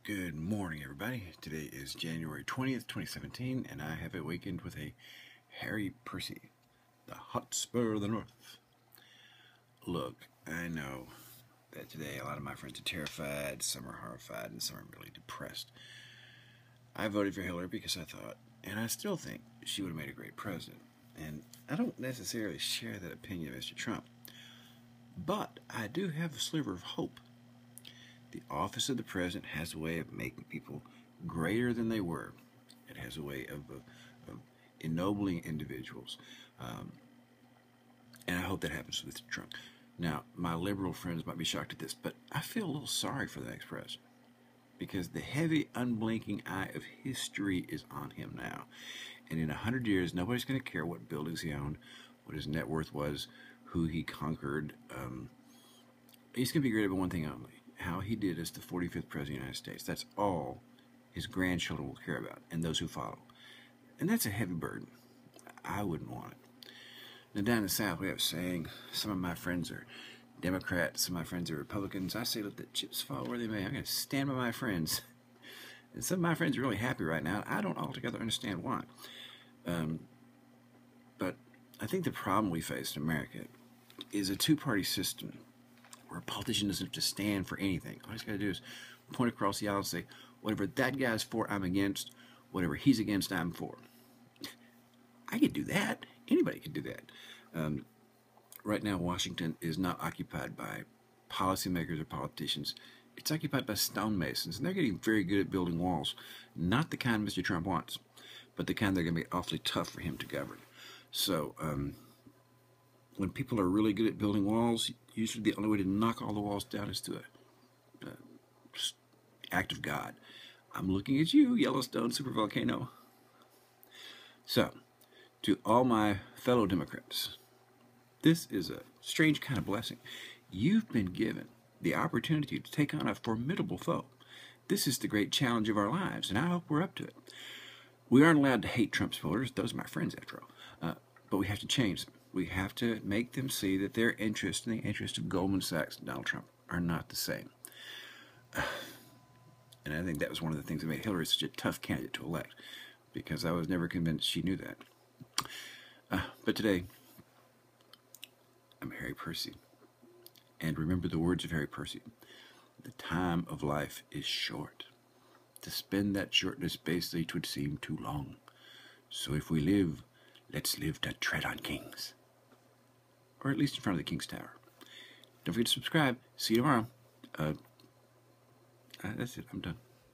Good morning, everybody. Today is January 20th, 2017, and I have awakened with a Harry Percy, the Hotspur of the North. Look, I know that today a lot of my friends are terrified, some are horrified, and some are really depressed. I voted for Hillary because I thought, and I still think, she would have made a great president. And I don't necessarily share that opinion of Mr. Trump, but I do have a sliver of hope. The office of the president has a way of making people greater than they were. It has a way of ennobling individuals. And I hope that happens with Trump. Now, my liberal friends might be shocked at this, but I feel a little sorry for the next president, because the heavy, unblinking eye of history is on him now. And in 100 years, nobody's going to care what buildings he owned, what his net worth was, who he conquered. He's going to be great about one thing only: how he did as the 45th President of the United States. That's all his grandchildren will care about, and those who follow. And that's a heavy burden. I wouldn't want it. Now, down in the South, we have a saying: some of my friends are Democrats, some of my friends are Republicans. I say, let the chips fall where they may. I'm going to stand by my friends. And some of my friends are really happy right now. I don't altogether understand why. But I think the problem we face in America is a two-party system, where a politician doesn't have to stand for anything. All he's got to do is point across the aisle and say, whatever that guy's for, I'm against. Whatever he's against, I'm for. I could do that. Anybody could do that. Right now, Washington is not occupied by policymakers or politicians. It's occupied by stonemasons, and they're getting very good at building walls. Not the kind Mr. Trump wants, but the kind that are going to be awfully tough for him to govern. So, when people are really good at building walls, usually the only way to knock all the walls down is to an act of God. I'm looking at you, Yellowstone supervolcano. So, to all my fellow Democrats, this is a strange kind of blessing. You've been given the opportunity to take on a formidable foe. This is the great challenge of our lives, and I hope we're up to it. We aren't allowed to hate Trump supporters. Those are my friends, after all. But we have to change them. We have to make them see that their interest and the interest of Goldman Sachs and Donald Trump are not the same. And I think that was one of the things that made Hillary such a tough candidate to elect, because I was never convinced she knew that. But today, I'm Harry Percy. And remember the words of Harry Percy: the time of life is short. To spend that shortness basely 'twould seem too long. So if we live, let's live to tread on kings. Or at least in front of the King's Tower. Don't forget to subscribe. See you tomorrow. That's it. I'm done.